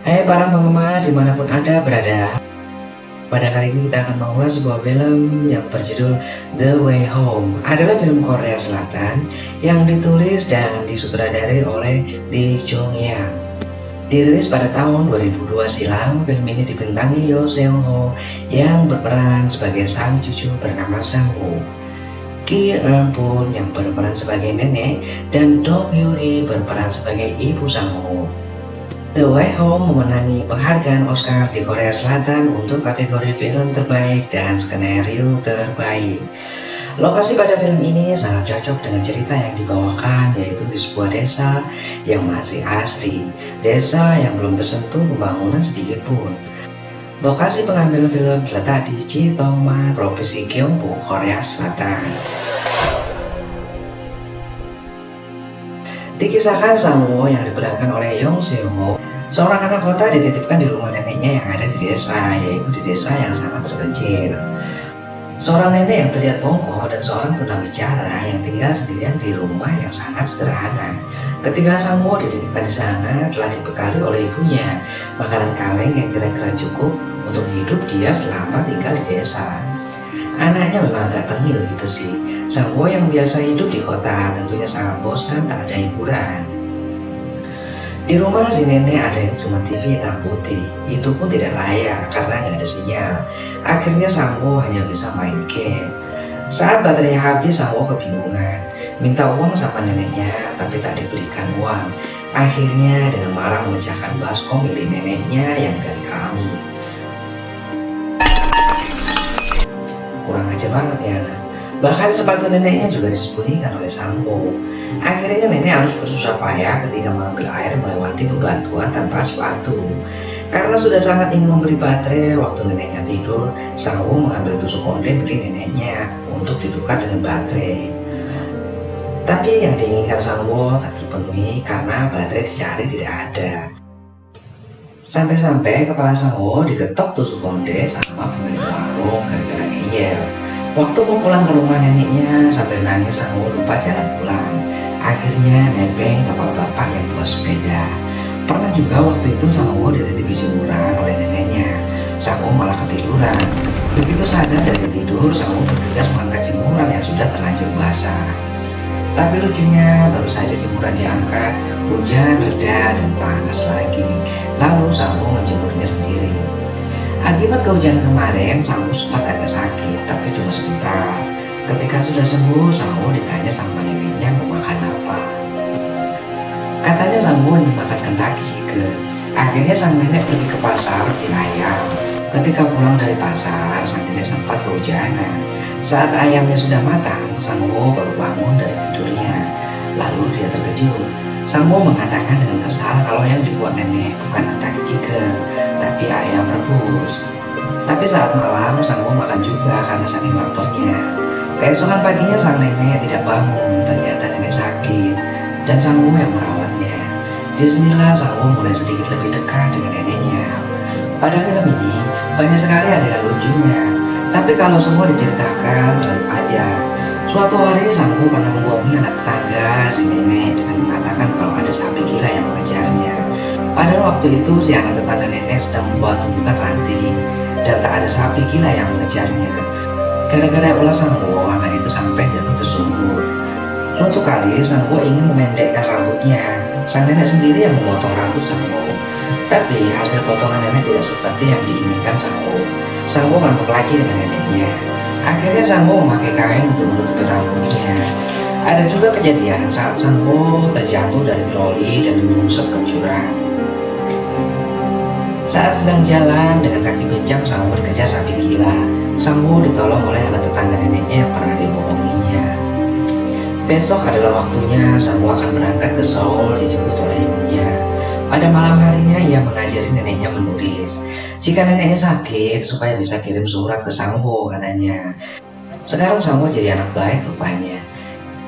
Hai para penggemar dimanapun Anda berada. Pada kali ini kita akan mengulas sebuah film yang berjudul The Way Home. Adalah film Korea Selatan yang ditulis dan disutradarai oleh Lee Chung Yang. Dirilis pada tahun 2002 silam, film ini dibintangi Yo Seung Ho yang berperan sebagai sang cucu bernama Sang Woo, Ki Eun Boon yang berperan sebagai nenek, dan Dong Hyo Hee berperan sebagai ibu Sang Woo. The Way Home memenangi penghargaan Oscar di Korea Selatan untuk kategori film terbaik dan skenario terbaik. Lokasi pada film ini sangat cocok dengan cerita yang dibawakan, yaitu di sebuah desa yang masih asri, desa yang belum tersentuh pembangunan sedikit pun. Lokasi pengambilan film terletak di Chitongma, Provinsi Gyeongbu, Korea Selatan. Dikisahkan Sang Woo yang diperankan oleh Yong Seung Ho, seorang anak kota dititipkan di rumah neneknya yang ada di desa, yaitu di desa yang sangat terpencil. Seorang nenek yang terlihat bongkok dan seorang tunawicara yang tinggal sendirian di rumah yang sangat sederhana. Ketika Sang Woo dititipkan di sana, telah dibekali oleh ibunya makanan kaleng yang kira-kira cukup untuk hidup dia selama tinggal di desa. Anaknya memang agak tengil gitu sih. Sang Woo yang biasa hidup di kota tentunya sangat bosan, tak ada hiburan. Di rumah si nenek adanya cuma TV hitam putih, itu pun tidak layak karena nggak ada sinyal. Akhirnya Sang Woo hanya bisa main game. Saat baterainya habis, Sang Woo kebingungan, minta uang sama neneknya tapi tak diberikan uang. Akhirnya dengan marah memecahkan baskom milik neneknya yang dari keramik. Kurang ajar banget ya anak. Bahkan sepatu neneknya juga disembunyikan oleh Sang Woo. Akhirnya nenek harus bersusah payah ketika mengambil air melewati bebatuan tanpa sepatu. Karena sudah sangat ingin membeli baterai, waktu neneknya tidur, Sang Woo mengambil tusuk konde milik neneknya untuk ditukar dengan baterai. Tapi yang diinginkan Sang Woo tak terpenuhi karena baterai dicari tidak ada. Sampai-sampai kepala Sang Woo digetok tusuk konde sama pemilik warung gara-gara ngeyel. Waktu mau pulang ke rumah neneknya sambil nangis, Sang Woo lupa jalan pulang. Akhirnya nebeng bapak-bapak yang bawa sepeda. Pernah juga waktu itu Sang Woo dititipi jemuran oleh neneknya. Sang Woo malah ketiduran. Begitu sadar dari tidur, Sang Woo bergegas mengangkat jemuran yang sudah terlanjur basah. Tapi lucunya, baru saja jemuran diangkat, hujan reda dan panas lagi. Lalu Sang Woo menjemurnya sendiri. Akibat kehujanan kemarin, Sang Woo sempat agak sakit, tapi cuma sebentar. Ketika sudah sembuh, Sang Woo ditanya sama neneknya mau makan apa. Katanya Sang Woo ingin makan Kentucky Chicken. Akhirnya sang nenek pergi ke pasar beli ayam. Ketika pulang dari pasar, sang nenek sempat kehujanan. Saat ayamnya sudah matang, Sang Woo baru bangun dari tidurnya. Lalu dia terkejut. Sang Woo mengatakan dengan kesal kalau yang dibuat nenek bukan Kentucky Chicken, tapi ayam rebus. Tapi saat malam, Sang Woo makan juga karena saking laparnya. Keesokan paginya sang nenek tidak bangun, ternyata nenek sakit dan Sang Woo yang merawatnya. Disinilah Sang Woo mulai sedikit lebih dekat dengan neneknya. Pada film ini banyak sekali adegan lucunya, tapi kalau semua diceritakan terlalu ajar. Suatu hari Sang Woo pernah membohongi anak tetangga si nenek dengan mengatakan kalau ada sapi gila yang mengejarnya. Padahal waktu itu si anak tetangga nenek sedang membawa tumpukan ranting dan tak ada sapi gila yang mengejarnya. Gara-gara ulah Sang Woo, anak itu sampai jatuh tersungkur. Suatu kali Sang Woo ingin memendekkan rambutnya. Sang nenek sendiri yang memotong rambut Sang Woo. Tapi hasil potongan nenek tidak seperti yang diinginkan Sang Woo. Sang Woo ngambek lagi dengan neneknya. Akhirnya Sang Woo memakai kain untuk menutupi rambutnya. Ada juga kejadian saat Sang Woo terjatuh dari troli dan menyungsep ke jurang. Saat sedang jalan dengan kaki pincang, Sang Woo dikejar sapi gila. Sang Woo ditolong oleh anak tetangga neneknya yang pernah dibohonginya. Besok adalah waktunya Sang Woo akan berangkat ke Seoul dijemput oleh ibunya. Pada malam harinya ia mengajari neneknya menulis. Jika neneknya sakit, supaya bisa kirim surat ke Sang Woo katanya. Sekarang Sang Woo jadi anak baik rupanya.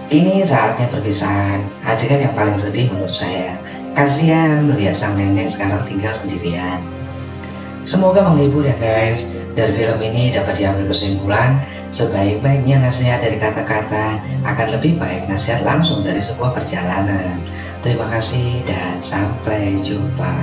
Ini saatnya perpisahan, adegan yang paling sedih menurut saya. Kasihan melihat sang nenek sekarang tinggal sendirian. Semoga menghibur ya guys. Dari film ini dapat diambil kesimpulan, sebaik-baiknya nasihat dari kata-kata akan lebih baik nasihat langsung dari sebuah perjalanan. Terima kasih dan sampai jumpa.